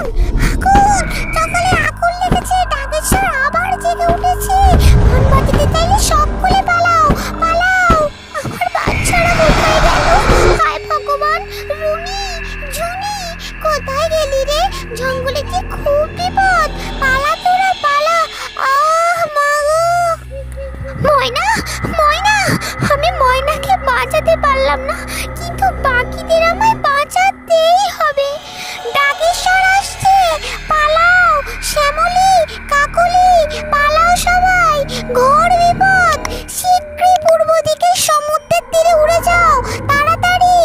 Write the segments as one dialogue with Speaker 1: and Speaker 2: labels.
Speaker 1: আগুন! সকালে আগুন লেগেছে, ডাকেশ্বর আবার জেগে উঠেছে। মোমবাতিতে চাইলে সব খুলে পালাও, পালাও! আমার বাচ্চারা কোথায় গেল? হায় ভগবান! রুনি, ঝুনি, কোথায় গেলি রে? জঙ্গলে কি খুব বিপদ, পালা তোরা পালা। মা গো! ময়না, ময়না! আমি ময়নাকে বাঁচাতে পারলাম না, কিন্তু বাকিদের আমায় বাঁচাতেই হবে। ডাকেশ্বর আসছে, পালাও! শ্যামলী, কাকলি, পালাও সবাই! ঘোর বিপদ! শীঘ্রই পূর্ব দিকে সমুদ্রের তীরে উড়ে যাও, তাড়াতাড়ি!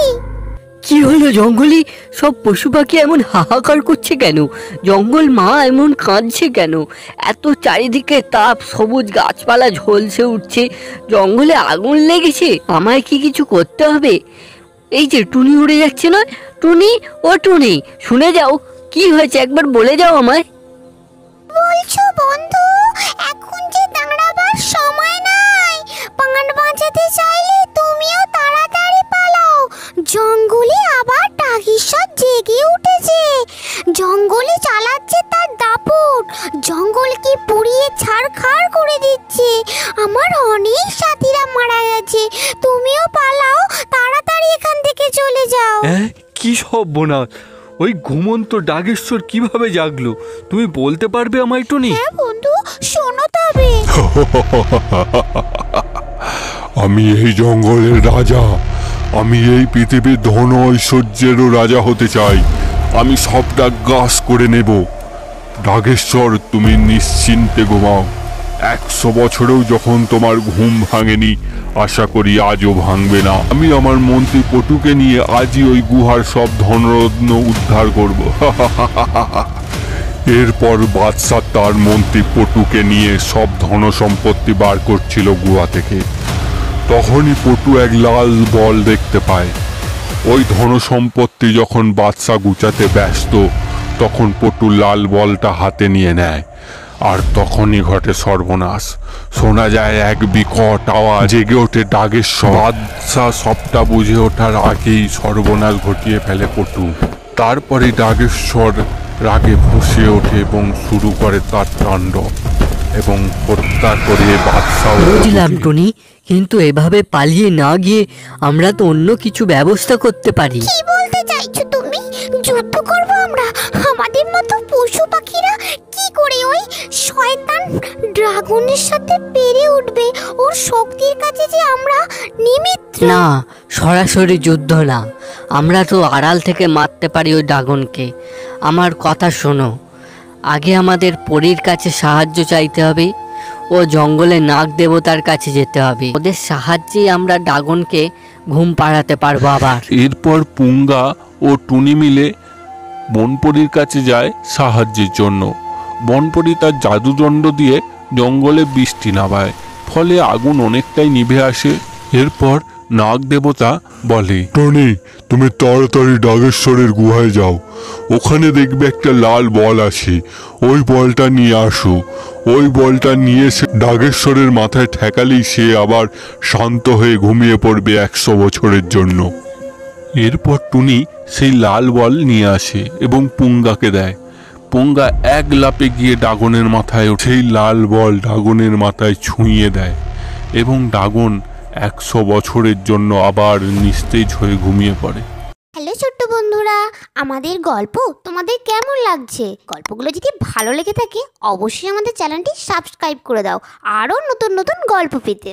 Speaker 2: কি হলো জঙ্গলে? সব পশু পাখি এমন হাহাকার করছে কেন? জঙ্গল মা এমন কাঁদছে কেন? এত চারিদিকে তাপ, সবুজ গাছপালা ঝলসে উঠছে, জঙ্গলে আগুন লেগেছে। আমায় কি কিছু করতে হবে? এই যে টুনি উড়ে যাচ্ছে না? টুনি, ও টুনি, শুনে যাও, কি হয়েছে একবার বলে যাও আমায়।
Speaker 1: বলছো বন্ধু? এখন যে দাঁড়াবার সময় নাই। প্রাণ বাঁচাতে চাইলে তুমিও তাড়াতাড়ি পালাও। জঙ্গলে আবার ডাকেশ্বর জেগে উঠেছে। জঙ্গলে চালাচ্ছে তার দাপট, জঙ্গলকে পুড়িয়ে ছারখার করে দিচ্ছে। আমার অনেক সাথীরা মারা গেছে। তুমিও পালাও, তাড়াতাড়ি এখান থেকে চলে যাও।
Speaker 3: কি সর্বনাশ! ওই ঘুমন্ত ডাকেশ্বর কিভাবে জাগলো? তুমি বলতে পারবে আমায় টুনি?
Speaker 1: হ্যাঁ বন্ধু, শোনো তবে।
Speaker 4: আমি এই জঙ্গলের রাজা। আমি এই পৃথিবীর ধন ঐশ্বর্যেরও রাজা হতে চাই। আমি সবটা গ্রাস করে নেব। ডাকেশ্বর, তুমি নিশ্চিন্তে ঘুমাও। 100 বছরেও যখন তোমার ঘুম ভাঙেনি, আশা করি আজও ভাঙবে না। আমি আমার মন্ত্রী পটুকে নিয়ে আজই ওই গুহার সব ধনরত্ন উদ্ধার করব। এরপর বাদশা তার মন্ত্রী পটুকে নিয়ে সব ধন সম্পত্তি বার করছিল গুহা থেকে। তখনই পটু এক লাল বল দেখতে পায়। ওই ধন সম্পত্তি যখন বাদশা গুছাতে ব্যস্ত, তখন পটু লাল বলটা হাতে নিয়ে নেয়। আর তখনই ঘটে সর্বনাশ। শোনা যায় এক বিকট আওয়াজ, জেগে ওঠে ডাকেশ্বর। বাদশা সবটা বুঝে ওঠার আগেই সর্বনাশ ঘটিয়ে ফেলে পটু। তারপরে ডাকেশ্বর রাগে ফুঁসে ওঠে এবং শুরু করে তার তাণ্ডব, এবং হত্যা করে বাদশা।
Speaker 2: বুঝলাম টুনি, কিন্তু এভাবে পালিয়ে না গিয়ে আমরা তো অন্য কিছু ব্যবস্থা করতে পারি।
Speaker 1: কি বলতে চাইছো তুমি? যুদ্ধ করব আমরা? আমাদের মতো পশু পাখিরা কি করে ওই শয়তান ড্রাগনের সাথে পেরে উঠবে? ওর শক্তির কাছে যে আমরা নিমিত্র।
Speaker 2: না, সরাসরি যুদ্ধ না, আমরা তো আড়াল থেকে মারতে পারি ওই ড্রাগনকে। আমার কথা শোনো, আগে আমাদের পরীর কাছে সাহায্য চাইতে হবে। ও জঙ্গলে নাগ দেবতার কাছে যেতে হবে। ওদের সাহায্যেই আমরা ড্রাগনকে ঘুম পাড়াতে পারবো আবার।
Speaker 4: এরপর পুঙ্গা ও টুনি মিলে বনপরীর কাছে যায় সাহায্যের জন্য। বনপরী তার জাদুদণ্ড দিয়ে জঙ্গলে বৃষ্টি নামায়, ফলে আগুন অনেকটাই নিভে আসে। এরপর নাগ দেবতা বলে, টনি, তুমি তাড়াতাড়ি ডাকেশ্বরের গুহায় যাও। ওখানে দেখবে একটা লাল বল আছে, ওই বলটা নিয়ে আসো। ওই বলটা নিয়ে সে ডাকেশ্বরের মাথায় ঠেকালেই সে আবার শান্ত হয়ে ঘুমিয়ে পড়বে 100 বছরের জন্য। এরপর টুনি সেই লাল বল নিয়ে আসে এবং পুঙ্গাকে দেয়। পুঙ্গা এক লাফে গিয়ে ড্রাগনের মাথায় ওঠে। সেই লাল বল ড্রাগনের মাথায় ছুঁয়ে দেয় এবং ড্রাগন 100 বছরের জন্য আবার নিস্তেজ হয়ে ঘুমিয়ে পড়ে।
Speaker 1: হ্যালো ছোট্ট বন্ধুরা, আমাদের গল্প তোমাদের কেমন লাগছে? গল্পগুলো যদি ভালো লেগে থাকে অবশ্যই আমাদের চ্যানেলটি সাবস্ক্রাইব করে দাও আরও নতুন নতুন গল্প পেতে।